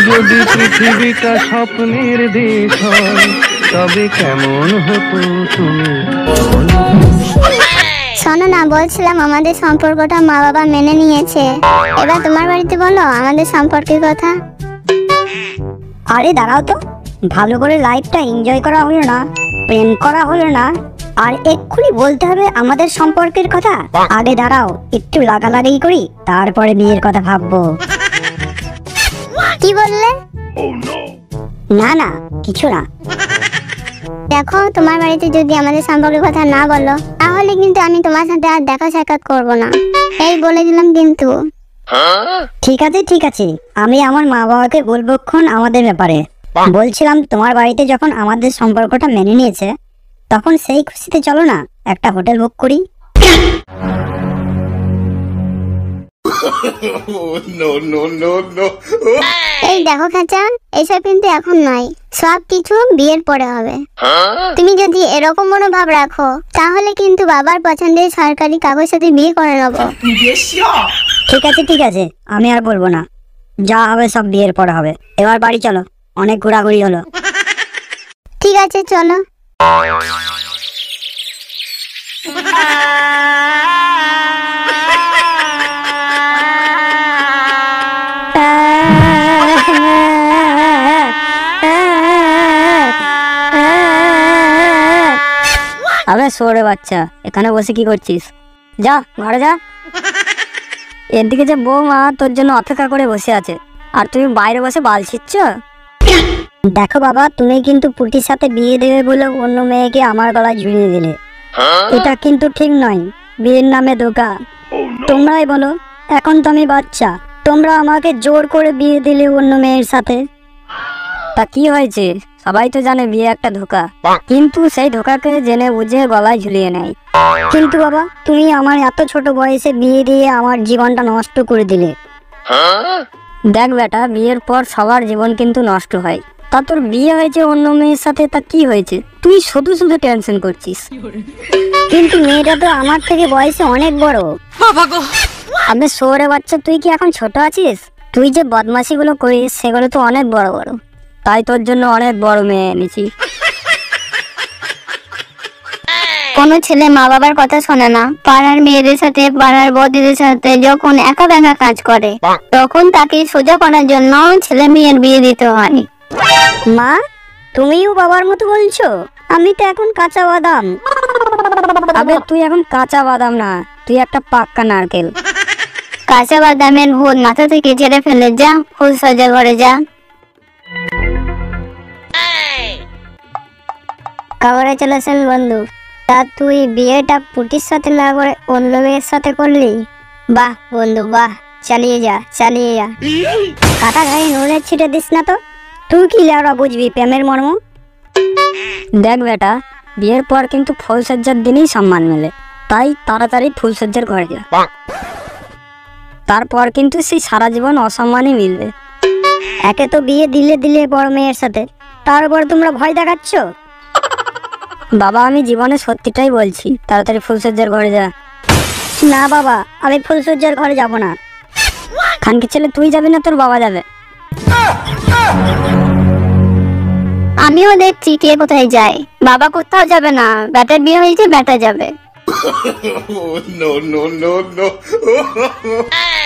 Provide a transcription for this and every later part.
যদি পৃথিবীটা স্বপ্নের দেশ হয় তবে কেমন হতো তুমি। শোনো না, বলছিলাম আমাদের সম্পর্কটা মা বাবা মেনে নিয়েছে, এবার তোমার বাড়িতে বলো আমাদের সম্পর্কের কথা। আরে দাঁড়াও তো, ভালো করে লাইফটা এনজয় করা হলো না, প্রেম করা হলো না, আর এক্ষুনি বলতে হবে আমাদের সম্পর্কের কথা? আগে দাঁড়াও, একটু লাগালাগি করি, তারপরে বিয়ের কথা ভাববো। কি বললে? না না, কিছু না। দেখো, তোমার বাড়িতে যদি আমাদের সম্পর্কের কথা না বলো তাহলে কিন্তু আমি তোমার সাথে আর দেখা সাক্ষাৎ করবো না, এই বলে দিলাম কিন্তু। ঠিক আছে ঠিক আছে, আমি আমার মা বাবাকে বলবো ক্ষণ আমাদের ব্যাপারে। বলছিলাম তোমার বাড়িতে যখন আমাদের সম্পর্কটা মেনে নিয়েছে তখন সেই খুশিতে চলো না একটা হোটেল বুক করি। এই দেখো খাঁচা, এসব কিন্তু এখন নয়, সব কিছু বিয়ের পরে হবে। তুমি যদি এরকম মনোভাব রাখো তাহলে কিন্তু বাবার পছন্দের সরকারি কাগজ সাথে বিয়ে করে নেবো। ঠিক আছে ঠিক আছে, আমি আর বলবো না, যা হবে সব বিয়ের পরে হবে। এবার বাড়ি চলো, অনেক ঘোরাঘুরি হলো। ঠিক আছে চলো। আবে সরে বাচ্চা, এখানে বসে কি করছিস? যা ঘরে যা। এদিকে যে বৌমা তোর জন্য অপেক্ষা করে বসে আছে আর তুমি বাইরে বসে বাল ছিচ্ছ। দেখো বাবা, তুমি কিন্তু পুটির সাথে বিয়ে দেবে বলে অন্য মেয়েকে আমার গলায় ঝুলিয়ে দিলে, এটা কিন্তু ঠিক নয়। বিয়ের নামে ধোঁকা। তোমরাই বলো, এখন তো আমি বাচ্চা, তোমরা আমাকে জোর করে বিয়ে দিলে অন্য মেয়ের সাথে। তা কি হয়েছে? সবাই তো জানে বিয়ে একটা ধোঁকা, কিন্তু সেই ধোঁকাকে জেনে বুঝে গলায় ঝুলিয়ে নেয়। কিন্তু বাবা, তুমি আমার এত ছোট বয়সে বিয়ে দিয়ে আমার জীবনটা নষ্ট করে দিলে। দেখ বেটা, বিয়ের পর সবার জীবন কিন্তু নষ্ট হয়। তা তোর বিয়ে হয়েছে অন্য মেয়ের সাথে, তা কি হয়েছে? তুই শুধু শুধু টেনশন করছিস। কিন্তু মেয়েটা তো আমার থেকে বয়সে অনেক বড়। আবে শোরে বাচ্চা, তুই কি এখন ছোট আছিস? তুই যে বদমাশিগুলো করিস সেগুলো তো অনেক বড় বড়, তাই তোর জন্য অনেক বড় মেয়ে এনেছি। কোনো ছেলে মা বাবার কথা শোনে না। পাড়ার মেয়েদের সাথে, পাড়ার বৌদিদের সাথে যখন একা একা কাজ করে তখন তাকে সোজা করার জন্য ছেলে মেয়ের বিয়ে দিতে হয়। মা, তুমিও বাবার মতো বলছো? আমি তো এখন কাঁচা বাদাম। আবে তুই এখন কাঁচা বাদাম না, তুই একটা পাক্কা নারকেল। কাঁচা বাদামের ভূত মাথা থেকে ঝেড়ে ফেলে যা, ফুল সজা ঘরে যা। খবরে চলেছেন বন্ধু, তা তুই বিয়েটা পুটির সাথে না করে অন্য মেয়ের সাথে করলি? বাহ বন্ধু বাহ, চালিয়ে যা চালিয়ে যা। কাটা গায়ে নুনের ছিটে দিস না তো, তুই কি লেওড়া বুঝবি প্রেমের মর্ম? দেখ বেটা, বিয়ের পর কিন্তু ফুলসজ্জার দিনই সম্মান মেলে, তাই তাড়াতাড়ি ফুলসজ্জার ঘরে যা। তারপর কিন্তু সেই সারা জীবন অসম্মানই মিলবে। একে তো বিয়ে দিলে দিলে বড় মেয়ের সাথে, তার উপর তোমরা ভয় দেখাচ্ছ। বাবা, আমি জীবনে সত্যিটাই বলছি, তাড়াতাড়ি ফুলসজ্জার ঘরে যা। না বাবা, আমি ফুলসজ্জার ঘরে যাব না। খানকে ছেলে, তুই যাবি না তোর বাবা যাবে। আমিও দেখছি কে কোথায় যায়। বাবা কোথাও যাবে না, ব্যাটার বিয়ে হয়েছে, ব্যাটা যাবে।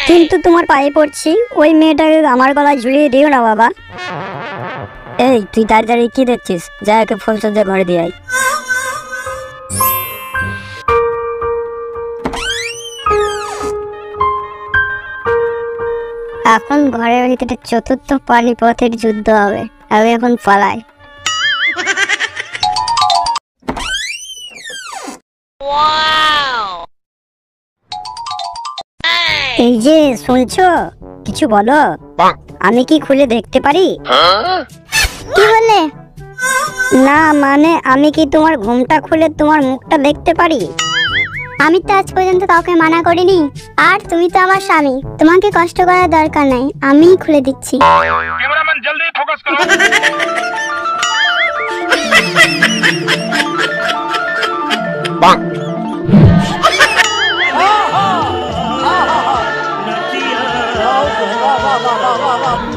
কিন্তু তোমার পায়ে পড়ছি, ওই মেয়েটাকে আমার গলায় ঝুলিয়ে দিও না বাবা। এই তুই তাড়াতাড়ি কি দেখছিস? যা একে ফুলসজ্জার ঘরে দিয়ে আয়। এখন ঘরের ভিতরে চতুর্থ পানিপথের যুদ্ধ হবে, আমি এখন পালাই। এই যে শুনছো, কিছু বলো, আমি কি খুলে দেখতে পারি? কি বলে? না মানে, আমি কি তোমার ঘুমটা খুলে তোমার মুখটা দেখতে পারি? আমি তো আজ পর্যন্ত কাউকে মানা করিনি, আর তুমি তো আমার স্বামী, তোমাকে কষ্ট করার দরকার নাই, আমিই খুলে দিচ্ছি। ক্যামেরাম্যান জলদি ফোকাস করো।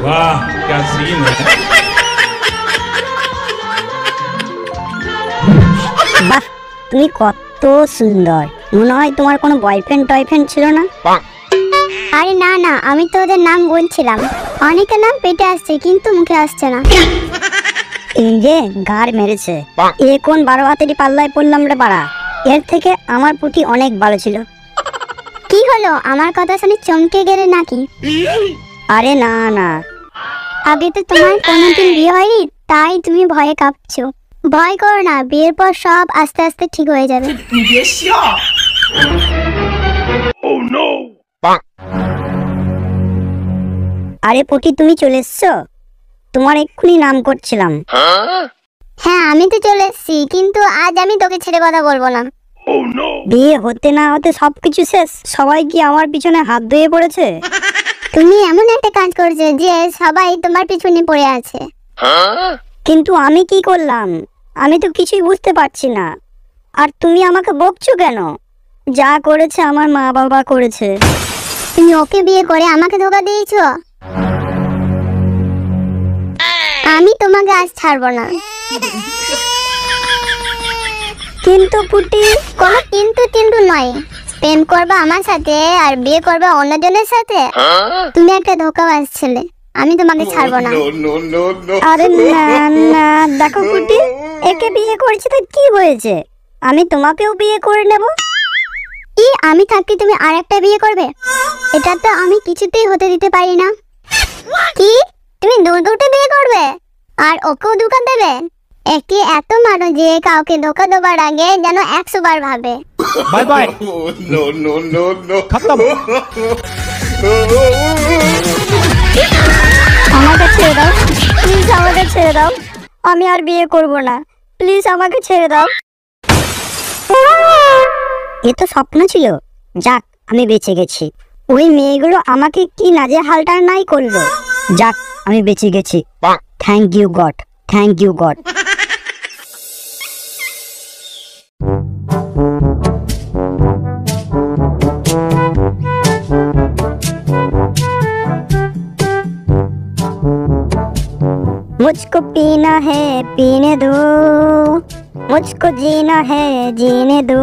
वाह क्या सीन है। বাহ, তুমি কত সুন্দর। মনে হয় তোমার কোনো বয়ফ্রেন্ড টয়ফ্রেন্ড ছিল না? আরে না না, আমি তো ওদের নাম বলছিলাম। অনেকের নাম পেটে আসছে কিন্তু মুখে আসছে না। এই যে গার মেরেছে, এ কোন 12 হাতেরই পাল্লায় পড়লাম রে পাড়া। এর থেকে আমার পুঁটি অনেক ভালো ছিল। কি হলো, আমার কথা শুনে চমকে গেলে নাকি? আরে না না, আগে তো তোমার কোনোদিন বিয়ে হয়নি, তাই তুমি ভয়ে কাঁপছো। ভয় করো না, বিয়ের পর সব আস্তে আস্তে ঠিক হয়ে যাবে। আরে পুঁটি তুমি চলে এসছো? তোমার এক্ষুনি নাম করছিলাম। হ্যাঁ আমি তো চলে এসেছি, কিন্তু আজ আমি তোকে ছেড়ে কথা বলবো না। বিয়ে হতে না হতে সবকিছু শেষ, সবাই কি আমার পিছনে হাত ধুয়ে পড়েছে? তুমি এমন একটা কাজ করছো যে সবাই তোমার পিছনে পড়ে আছে। কিন্তু আমি কি করলাম? আমি তো কিছুই বুঝতে পারছি না। আর তুমি আমাকে বকছো কেন? যা করেছে আমার মা বাবা করেছে। তুমি ওকে বিয়ে করে আমাকে ধোকা দিয়েছো। আমি তোমাকে আজ ছাড়বো না। কিন্তু পুটি, কোনো কিন্তু কিন্তু নয়। প্রেম করবা আমার সাথে আর বিয়ে করবা অন্যজনের সাথে। তুমি একটা ধোঁকাবাজ ছেলে, আমি তোমাকে ছাড়বো না। আরে না না, দেখো পুটি, একে বিয়ে করেছে তো কি হয়েছে? আমি তোমাকেও বিয়ে করে নেব। কি আমি থাকতে তুমি আর একটা বিয়ে করবে? এটা তো আমি কিছুতেই হতে দিতে পারি না। কি তুমি দুটো বিয়ে করবে আর ওকেও ধোকা দেবে? একটি এত মানুষ যে কাউকে ধোকা দেবার আগে যেন 100 বার ভাবে। Bye bye. খতম। আমাকে ছেড়ে দাও প্লিজ, আমাকে ছেড়ে দাও। আমি আর বিয়ে করব না, প্লিজ আমাকে ছেড়ে দাও। এ তো স্বপ্ন ছিল, যাক আমি বেঁচে গেছি। ওই মেয়েগুলো আমাকে কি নাজেহালটা নাই করলো। যাক আমি বেঁচে গেছি। Thank you God, thank you God. मुझको पीना है पीने दो, मुझको जीना है जीने दो।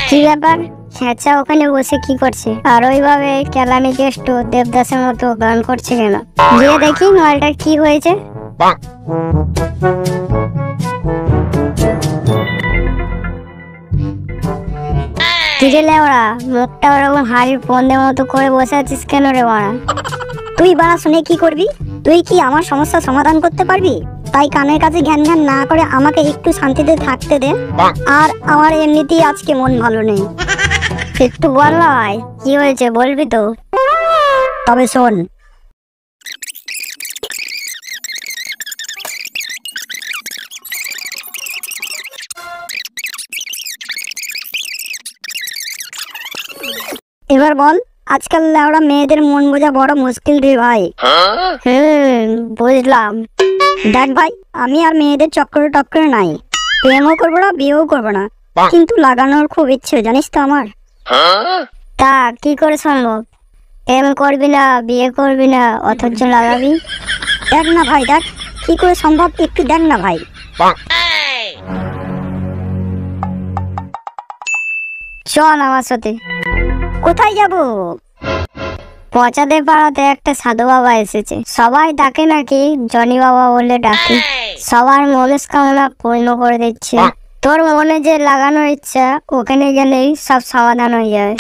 কি ব্যাপার, ছেঁচা ওখানে বসে কি করছে? আর ওইভাবে কেলানি কেষ্ট দেবদাসের মতো গান করছে কেন? গিয়ে দেখি মালটার কি হয়েছে। কিরে লেওড়া, মুখটা ওরকম হাড়ির পন্দের মতো করে বসে আছিস কেন রে বাড়া? তুই বাড়া শুনে কি করবি? তুই কি আমার সমস্যা সমাধান করতে পারবি? তাই কানের কাছে ঘ্যান ঘ্যান না করে আমাকে একটু শান্তিতে থাকতে দে। আর আমার এমনিতেই আজকে মন ভালো নেই। একটু বল ভাই, কি হয়েছে বলবি তো? তবে শোন, এবার বল, আজকাল লেওড়া মেয়েদের মন বোঝা বড় মুশকিল রে ভাই। বুঝলাম। দেখ ভাই, আমি আর মেয়েদের চক্করে টক্করে নাই। প্রেমও করবো না, বিয়েও করবো না, কিন্তু লাগানোর খুব ইচ্ছে জানিস তো আমার। তা কি করে সম্ভব? প্রেম করবি না, বিয়ে করবি না, অথচ লাগাবি? দেখ না ভাই, দেখ কি করে সম্ভব, একটু দেখ না ভাই। চল আমার সাথে। কোথায় যাব? পচাদের পাড়াতে একটা সাধু বাবা এসেছে, সবাই ডাকে নাকি জনি বাবা বলে ডাকে। সবার মনস্কামনা পূর্ণ করে দিচ্ছে। তোর মনে যে লাগানোর ইচ্ছা, ওখানে গেলেই সব সমাধান হয়ে যাবে।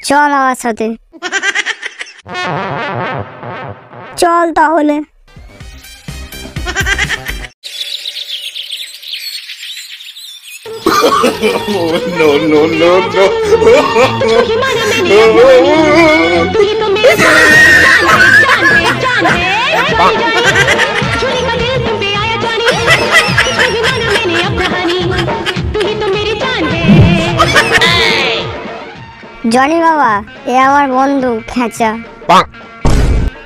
চল আমার সাথে। চল তাহলে। জনি বাবা, এ আমার বন্ধু খেঁচা।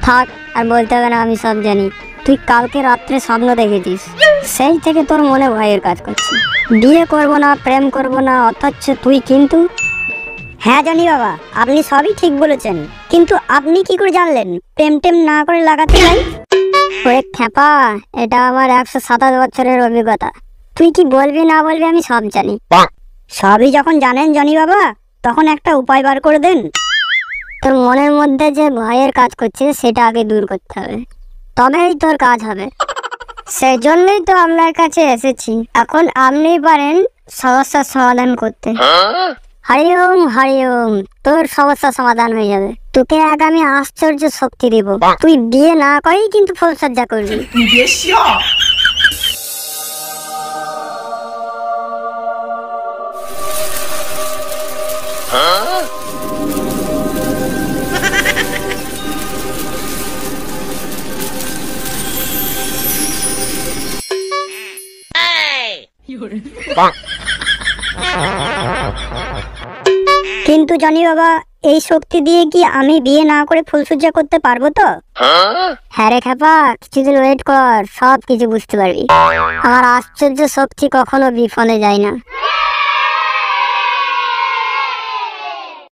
থাক আর বলতে হবে না, আমি সব জানি। তুই কালকে রাত্রে স্বপ্ন দেখেছিস, সেই থেকে তোর মনে ভয়ের কাজ করছে। বিয়ে করবো না, প্রেম করবো না, অথচ তুই কিন্তু হ্যাঁ জনি বাবা, আপনি সবই ঠিক বলেছেন, কিন্তু আপনি কি করে জানলেন প্রেম টেম না করে লাগাতে নাই? ওরে খ্যাপা, এটা আমার 127 বছরের অভিজ্ঞতা। তুই কি বলবি না বলবি আমি সব জানি। সবই যখন জানেন জনি বাবা, তখন একটা উপায় বার করে দেন। তোর মনের মধ্যে যে ভয়ের কাজ করছে সেটা আগে দূর করতে হবে, তবেই তোর কাজ হবে। সেই জন্যই তো আপনার কাছে এসেছি। এখন আপনি পারেন সমস্যার সমাধান করতে। হরি ওম, তোর সমস্যার সমাধান হয়ে যাবে। তোকে আগামী আশ্চর্য শক্তি দিব। তুই বিয়ে না করেই কিন্তু ফুলসজ্জা করবি। কিন্তু জনি বাবা, এই শক্তি দিয়ে কি আমি বিয়ে না করে ফুলসজ্জা করতে পারবো তো? হ্যাঁ রে খ্যাপা, কিছুদিন ওয়েট কর, সব কিছু বুঝতে পারবি। আমার আশ্চর্য শক্তি কখনো বিফলে যায় না।